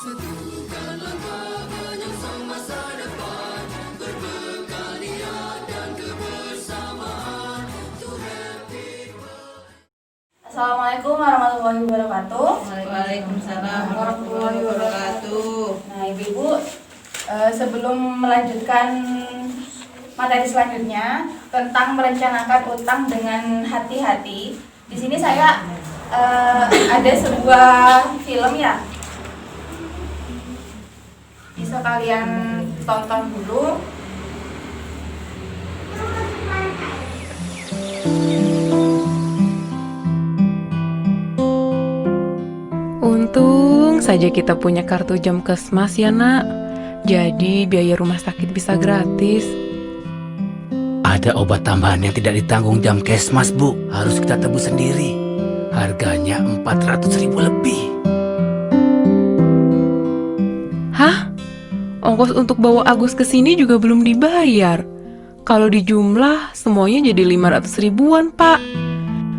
Satukan langkah menyongsong masa depan, berbekal niat dan kebersamaan, to happy world. Assalamualaikum warahmatullahi wabarakatuh. Waalaikumsalam warahmatullahi wabarakatuh. Nah, Ibu-ibu, sebelum melanjutkan materi selanjutnya tentang merencanakan utang dengan hati-hati, di sini saya ada sebuah film ya. Bisa kalian tonton dulu. Untung saja kita punya kartu Jamkesmas ya nak. Jadi biaya rumah sakit bisa gratis. Ada obat tambahan yang tidak ditanggung Jamkesmas, Bu. Harus kita tebus sendiri. Harganya 400.000 lebih. Hah? Ongkos untuk bawa Agus ke sini juga belum dibayar. Kalau dijumlah semuanya jadi 500 ribuan, Pak.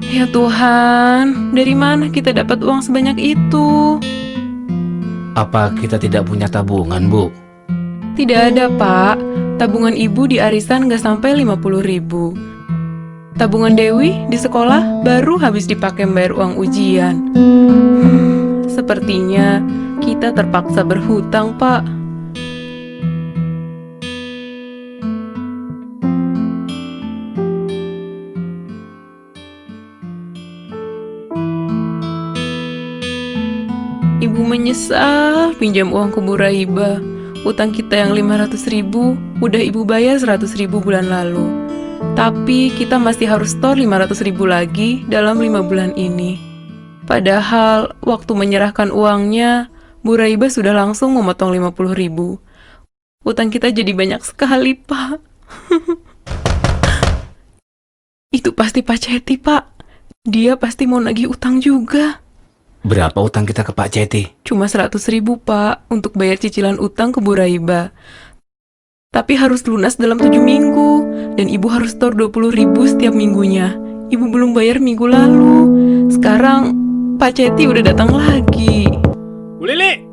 Ya Tuhan, dari mana kita dapat uang sebanyak itu? Apa kita tidak punya tabungan, Bu? Tidak ada, Pak. Tabungan ibu di arisan gak sampai 50 ribu. Tabungan Dewi di sekolah baru habis dipakai bayar uang ujian. Sepertinya kita terpaksa berhutang, Pak. Ibu menyesal pinjam uang ke Bu Raiba. Utang kita yang 500 ribu udah ibu bayar 100 ribu bulan lalu. Tapi kita masih harus store 500 ribu lagi dalam 5 bulan ini. Padahal waktu menyerahkan uangnya, Bu Raiba sudah langsung memotong 50 ribu. Utang kita jadi banyak sekali, Pak. Itu pasti Pak Ceti, Pak. Dia pasti mau nagih utang juga. Berapa utang kita ke Pak Ceti? Cuma 100 ribu, Pak, untuk bayar cicilan utang ke Bu Raiba. Tapi harus lunas dalam 7 minggu. Dan ibu harus store 20 ribu setiap minggunya. Ibu belum bayar minggu lalu. Sekarang Pak Ceti udah datang lagi. Bu Lili,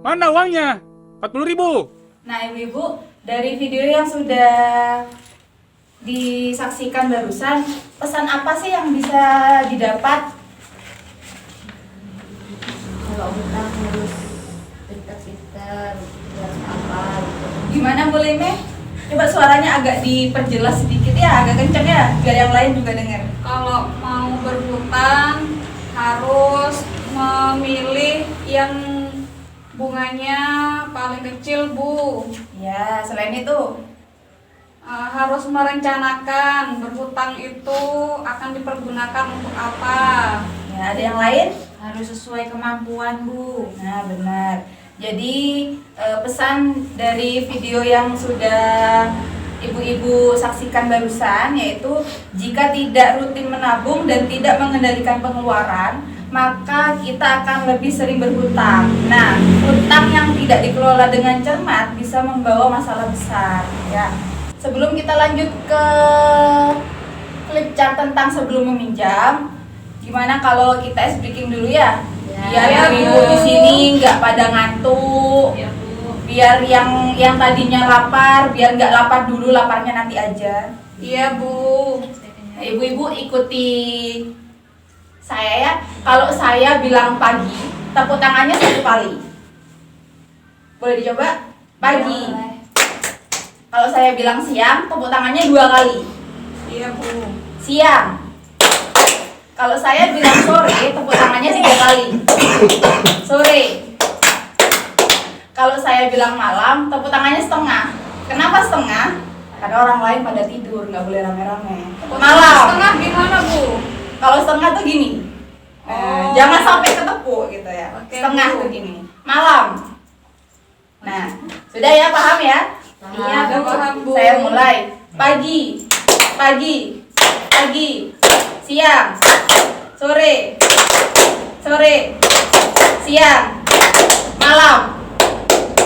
mana uangnya? 40.000. Nah, Ibu-ibu, dari video yang sudah disaksikan barusan, pesan apa sih yang bisa didapat? Kalau utang harus pinter-pinter, buat apa gitu. Gimana Bu Lime? Coba suaranya agak diperjelas sedikit ya, agak kenceng ya, biar yang lain juga dengar. Kalau mau berhutang harus memilih yang bunganya paling kecil, Bu. Ya, selain itu, Harus merencanakan berhutang itu akan dipergunakan untuk apa. ya ada yang lain? Harus sesuai kemampuan, Bu. Nah, benar. Jadi pesan dari video yang sudah ibu-ibu saksikan barusan yaitu jika tidak rutin menabung dan tidak mengendalikan pengeluaran, maka kita akan lebih sering berhutang. Nah, hutang yang tidak dikelola dengan cermat bisa membawa masalah besar, ya. Sebelum kita lanjut ke flip chart tentang sebelum meminjam, gimana kalau kita ice breaking dulu ya? Biar ibu di sini nggak pada ngantuk. Ya, Bu. Biar yang tadinya lapar, biar nggak lapar dulu, laparnya nanti aja. Iya, Bu. Nah, ibu-ibu ikuti saya ya. Kalau saya bilang pagi, tepuk tangannya 1 kali. Boleh dicoba? Pagi. Kalau saya bilang siang, tepuk tangannya 2 kali. Iya, Bu. Siang. Kalau saya bilang sore, tepuk tangannya 3 kali. Sore. Kalau saya bilang malam, tepuk tangannya setengah. Kenapa setengah? Karena orang lain pada tidur, nggak boleh rame-rame. Malam. Setengah gimana, Bu? Kalau setengah tuh gini. Oh. Jangan sampai ketepuk gitu ya. Oke, Setengah Bu. tuh gini. Malam. Nah, sudah ya, paham ya? Iya, udah paham, Bu. Saya mulai. Pagi. Pagi. Pagi. Siang. Sore. Sore. Siang. Malam.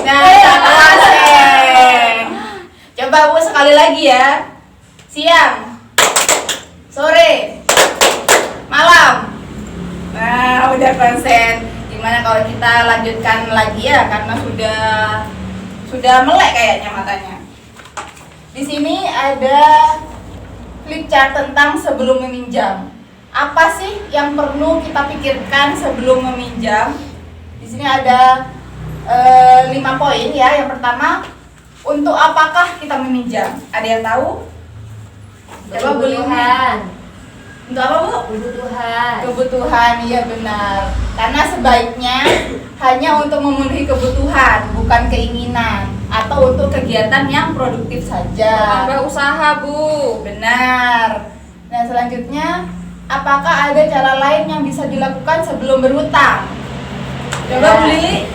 Nah, selesai. Coba Bu sekali lagi ya. Siang. Sore. Malam. Nah, udah konsen. Gimana kalau kita lanjutkan lagi ya, karena sudah melek kayaknya matanya. Di sini ada flip chart tentang sebelum meminjam. Apa sih yang perlu kita pikirkan sebelum meminjam? Di sini ada 5 poin ya. Yang pertama, untuk apakah kita meminjam? Ada yang tahu? Coba boleh. Untuk apa, Bu? Kebutuhan. Kebutuhan, iya benar. Karena sebaiknya hanya untuk memenuhi kebutuhan, bukan keinginan, atau untuk kegiatan yang produktif saja. Tambah usaha, Bu. Benar. Nah, selanjutnya, apakah ada cara lain yang bisa dilakukan sebelum berhutang? Coba Bu Lili.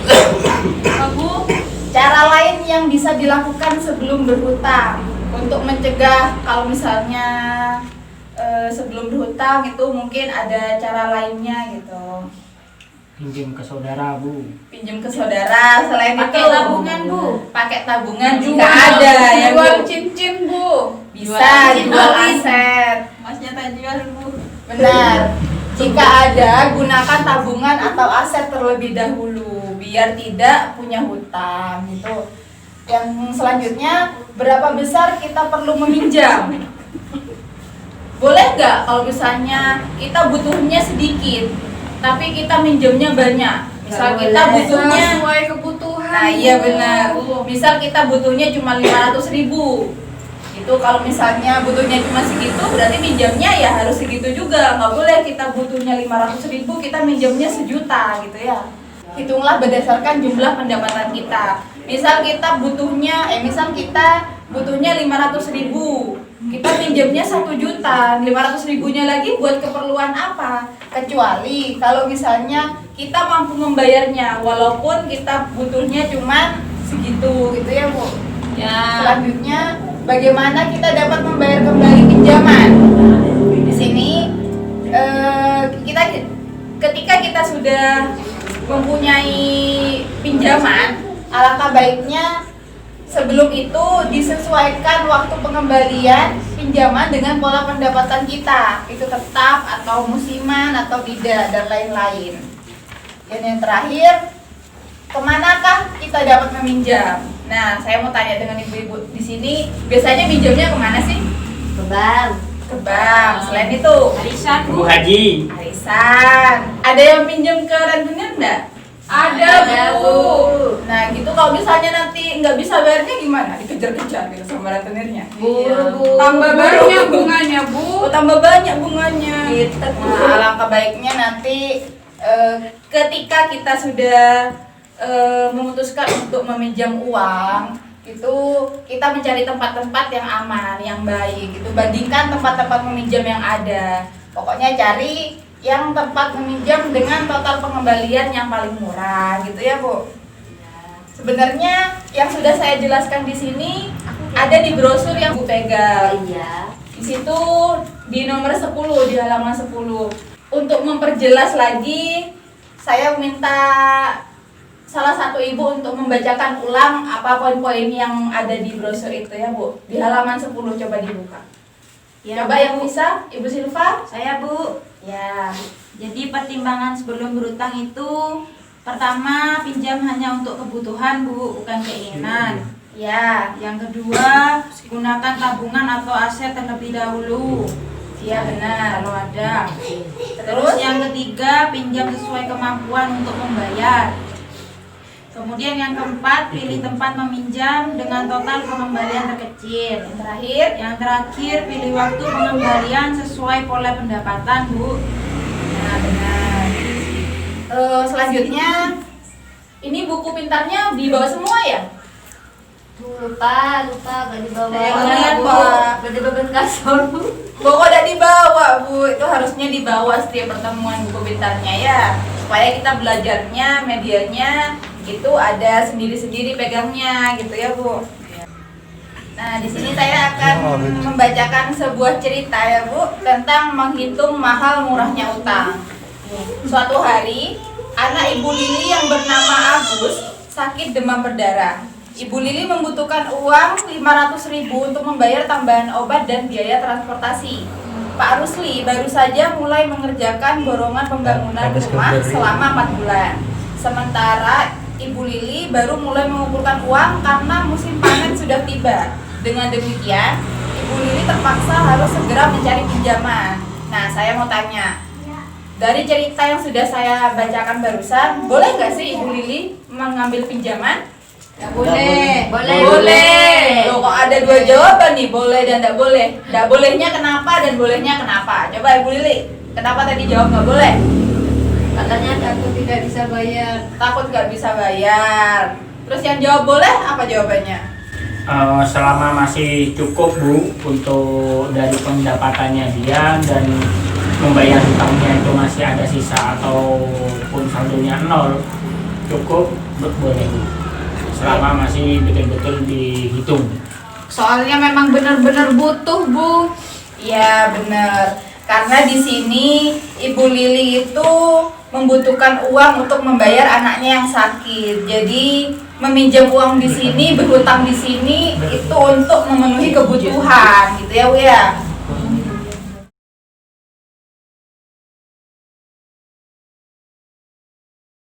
Bu, cara lain yang bisa dilakukan sebelum berhutang untuk mencegah kalau misalnya sebelum berhutang itu mungkin ada cara lainnya gitu. Pinjam ke saudara, Bu. Pinjam ke saudara, selain Pakai itu tabungan, Bu. pakai tabungan Jual, jika ada ya jual Bu. cincin, Bu. Bisa cincin jual kawin. aset. Masnya tak jual, Bu. Benar. Jika ada, gunakan tabungan atau aset terlebih dahulu biar tidak punya hutang gitu. Yang selanjutnya, berapa besar kita perlu meminjam? Boleh nggak kalau misalnya kita butuhnya sedikit, tapi kita minjemnya banyak? Misal kita boleh. butuhnya, Sesuai kebutuhan. nah iya Bu. benar. Misal kita butuhnya cuma 500.000. Itu kalau misalnya butuhnya cuma segitu, berarti minjamnya ya harus segitu juga. Nggak boleh kita butuhnya 500.000, kita minjamnya 1 juta gitu ya. Hitunglah berdasarkan jumlah pendapatan kita. Misal kita butuhnya 500.000, kita minjamnya 1 juta, 500.000-nya lagi buat keperluan apa? Kecuali kalau misalnya kita mampu membayarnya, walaupun kita butuhnya cuma segitu gitu ya Bu. Ya. Selanjutnya, bagaimana kita dapat membayar kembali pinjaman? Di sini ketika kita sudah mempunyai pinjaman, alangkah baiknya sebelum itu disesuaikan waktu pengembalian pinjaman dengan pola pendapatan kita, itu tetap atau musiman atau tidak dan lain-lain. Dan yang terakhir, kemanakah kita dapat meminjam? Nah, saya mau tanya dengan ibu-ibu di sini, biasanya minjamnya kemana sih? Ke bank. Ke bank. Selain itu, Arisan, Bu Bu. Haji. arisan. Ada yang pinjam ke rentenir enggak? Ada, Bu. Nah, gitu kalau misalnya nanti nggak bisa bayarnya gimana? Dikejar-kejar gitu sama rentenirnya. Buru, Bu. Tambah Banyak bunganya, Bu. Oh, tambah banyak bunganya. Gitu. Nah, alangkah baiknya nanti ketika kita sudah memutuskan untuk meminjam uang, itu kita mencari tempat-tempat yang aman, yang baik. Itu bandingkan tempat-tempat meminjam yang ada. Pokoknya cari yang tempat meminjam dengan total pengembalian yang paling murah, gitu ya Bu. Sebenarnya yang sudah saya jelaskan di sini ada di brosur yang Bu pegang. Iya. Di situ di nomor 10, di halaman 10. Untuk memperjelas lagi, saya minta salah satu ibu untuk membacakan ulang apa poin-poin yang ada di brosur itu ya Bu. Di halaman 10 coba dibuka. Ya, Coba Bu. yang bisa, Ibu Silva. Saya, Bu. Ya. Jadi pertimbangan sebelum berutang itu pertama, pinjam hanya untuk kebutuhan, Bu, bukan keinginan. Ya. Yang kedua, gunakan tabungan atau aset terlebih dahulu. Iya benar. Kalau ada. Terus Terus yang ketiga, pinjam sesuai kemampuan untuk membayar. Kemudian yang keempat, pilih tempat meminjam dengan total pengembalian terkecil. yang terakhir, Yang terakhir, pilih waktu pengembalian sesuai pola pendapatan, Bu. nah benar. Selanjutnya, ini buku pintarnya dibawa semua ya? Lupa, gak dibawa. Saya ngeliat, Pak. Gak di beban kasur, Bu. Kok udah dibawa Bu, itu harusnya dibawa setiap pertemuan buku pintarnya ya, supaya kita belajarnya, medianya itu ada sendiri-sendiri pegangnya gitu ya Bu. Nah di sini saya akan membacakan sebuah cerita ya Bu tentang menghitung mahal murahnya utang. Suatu hari anak Ibu Lili yang bernama Agus sakit demam berdarah. Ibu Lili membutuhkan uang 500.000 untuk membayar tambahan obat dan biaya transportasi. Pak Rusli baru saja mulai mengerjakan borongan pembangunan rumah selama 4 bulan. Sementara Ibu Lili baru mulai mengumpulkan uang karena musim panen sudah tiba. Dengan demikian, Ibu Lili terpaksa harus segera mencari pinjaman. Nah, saya mau tanya, dari cerita yang sudah saya bacakan barusan, boleh nggak sih Ibu Lili mengambil pinjaman? Boleh. Boleh. Loh, kok ada dua jawaban nih, boleh dan tidak boleh. Tidak bolehnya kenapa dan bolehnya kenapa? Coba Ibu Lili, kenapa tadi jawab nggak boleh? Katanya takut tidak bisa bayar. Takut nggak bisa bayar. Terus yang jawab boleh, apa jawabannya? Selama masih cukup Bu untuk dari pendapatannya dia dan membayar hutangnya itu masih ada sisa ataupun saldonya 0, cukup boleh Bu. Selama masih betul-betul dihitung. Soalnya memang benar-benar butuh, Bu. Iya benar. Karena di sini Ibu Lili itu membutuhkan uang untuk membayar anaknya yang sakit. Jadi meminjam uang di sini, berhutang di sini itu untuk memenuhi kebutuhan, gitu ya Bu ya.